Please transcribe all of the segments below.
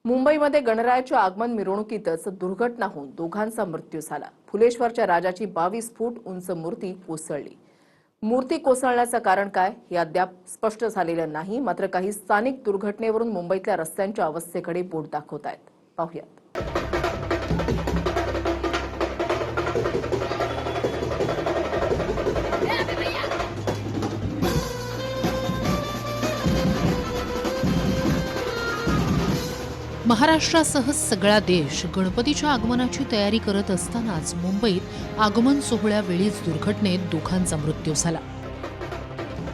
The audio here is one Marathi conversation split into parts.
मुंबईमध्ये गणरायाच्या आगमन मिरवणुकीतच दुर्घटना होऊन दोघांचा मृत्यू झाला। फुलेश्वरच्या राजाची 22 फूट उंच मूर्ती कोसळली। मूर्ती कोसळण्याचं कारण काय हे अद्याप स्पष्ट झालेलं नाही। मात्र काही स्थानिक दुर्घटनेवरून मुंबईतल्या रस्त्यांच्या अवस्थेकडे बोट दाखवतायत। पाहूयात। महाराष्ट्रासह सगळा देश गणपतीच्या आगमनाची तयारी करत असतानाच मुंबईत आगमन सोहळ्यावेळीच दुर्घटनेत दोघांचा मृत्यू झाला।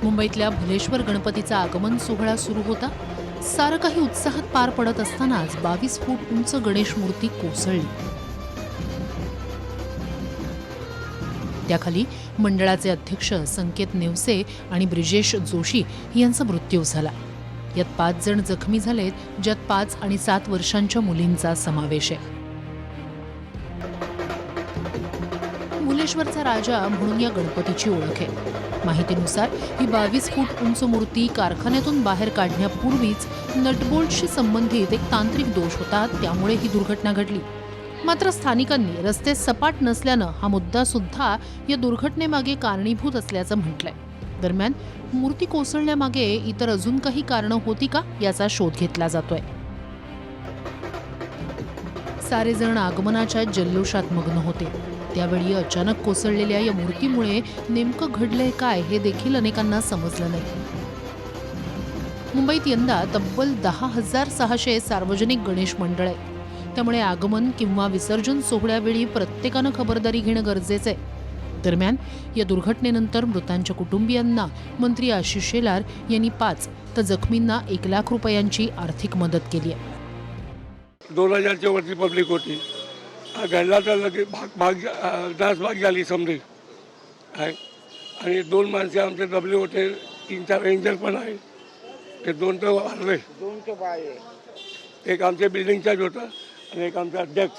मुंबईतल्या भुलेश्वर गणपतीचा आगमन सोहळा सुरू होता। सारं काही उत्साहात पार पडत असतानाच 22 फूट उंच गणेश मूर्ती कोसळली। त्याखाली मंडळाचे अध्यक्ष संकेत नेवसे आणि ब्रिजेश जोशी यांचा मृत्यू झाला। यात 5 जण जखमी झालेत, ज्यात 5 आणि 7 वर्षांच्या मुलींचा समावेश आहे। मुलेश्वरचा राजा म्हणून या गणपतीची ओळख आहे। माहितीनुसार ही 22 फूट उंच मूर्ती कारखान्यातून बाहेर काढण्यापूर्वीच नटबोल्टशी संबंधित एक तांत्रिक दोष होता, त्यामुळे ही दुर्घटना घडली। मात्र स्थानिकांनी रस्ते सपाट नसल्यानं हा मुद्दा सुद्धा या दुर्घटनेमागे कारणीभूत असल्याचं म्हटलंय। दरम्यान मूर्ती कोसळण्यामागे इतर अजून काही कारणं होती का याचा शोध घेतला जातोय। सारे जण आगमनाच्या जल्लोषात मग्न होते। त्यावेळी अचानक कोसळलेल्या या मूर्तीमुळे नेमकं घडलंय काय हे देखील अनेकांना समजलं नाही। मुंबईत यंदा तब्बल 10,600 सार्वजनिक गणेश मंडळ आहेत, त्यामुळे आगमन किंवा विसर्जन सोहळ्यावेळी प्रत्येकानं खबरदारी घेणं गरजेचं आहे। दरम्यान या दुर्घटनेनंतर मृतांच्या कुटुंबियांना मंत्री आशिष शेलार यांनी 5 तर जखमींना 1 लाख रुपयांची आर्थिक मदत केली आहे। 2000च्या वरती पब्लिक होती। घडला तर लगे भाग झाली समजे आहे। आणि 2 माणसे आमचे दबले होते, 3-4 एंजल पण आहे। ते 2 तर वारले, 2 तो बाय। एक आमच्या बिल्डिंगचाच होता आणि एक आमचा अध्यक्ष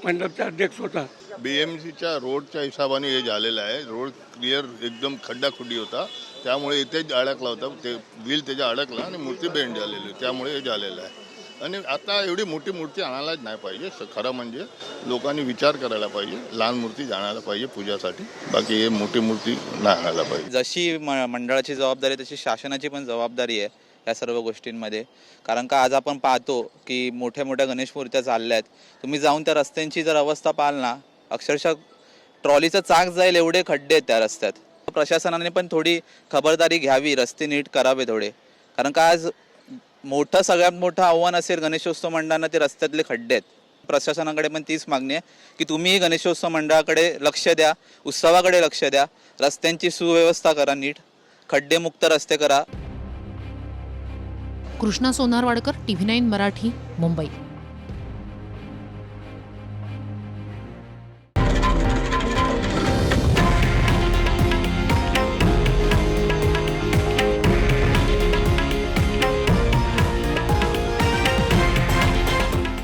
मंडपचा अध्यक्ष होता। BMCच्या रोडच्या हिशोबाने हे झालेलं आहे। रोड क्लिअर एकदम खड्डाखुड्डी होता, त्यामुळे इथेच अडकला होता। ते व्हील त्याच्या अडकला आणि मूर्ती बेंड झालेली, त्यामुळे हे झालेलं आहे। आणि आता एवढी मोठी मूर्ती आणायलाच नाही पाहिजे। खरं म्हणजे लोकांनी विचार करायला पाहिजे, लहान मूर्ती आणायला पाहिजे पूजासाठी, बाकी हे मोठी मूर्ती नाही आणायला पाहिजे। जशी मंडळाची जबाबदारी तशी शासनाची पण जबाबदारी आहे या सर्व गोष्टींमध्ये। कारण का आज आपण पाहतो की मोठ्या मोठ्या गणेश मूर्त्या चालल्या आहेत, तुम्ही जाऊन त्या रस्त्यांची जर अवस्था पाहाल ना, अक्षरशः ट्रॉलीचं चाक जाईल एवढे खड्डे आहेत त्या रस्त्यात। प्रशासनाने पण थोडी खबरदारी घ्यावी, रस्ते नीट करावे थोडे। कारण का आज सगळ्यात मोठं आव्हान असेल गणेशोत्सव मंडळांना ते रस्त्यातले खड्डे आहेत। प्रशासनाकडे पण तीच मागणी आहे की तुम्ही गणेशोत्सव मंडळाकडे लक्ष द्या, उत्सवाकडे लक्ष द्या, रस्त्यांची सुव्यवस्था करा, नीट खड्डेमुक्त रस्ते करा। कृष्णा सोनारवाडकर, TV9 मराठी, मुंबई।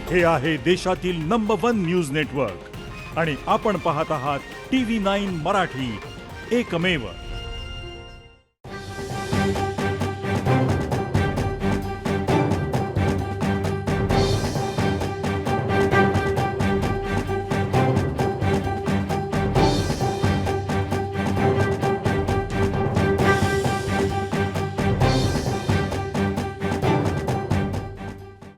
हे आहे देशातील नंबर 1 न्यूज नेटवर्क आणि आपण पाहत आहात TV9 मराठी, एकमेव।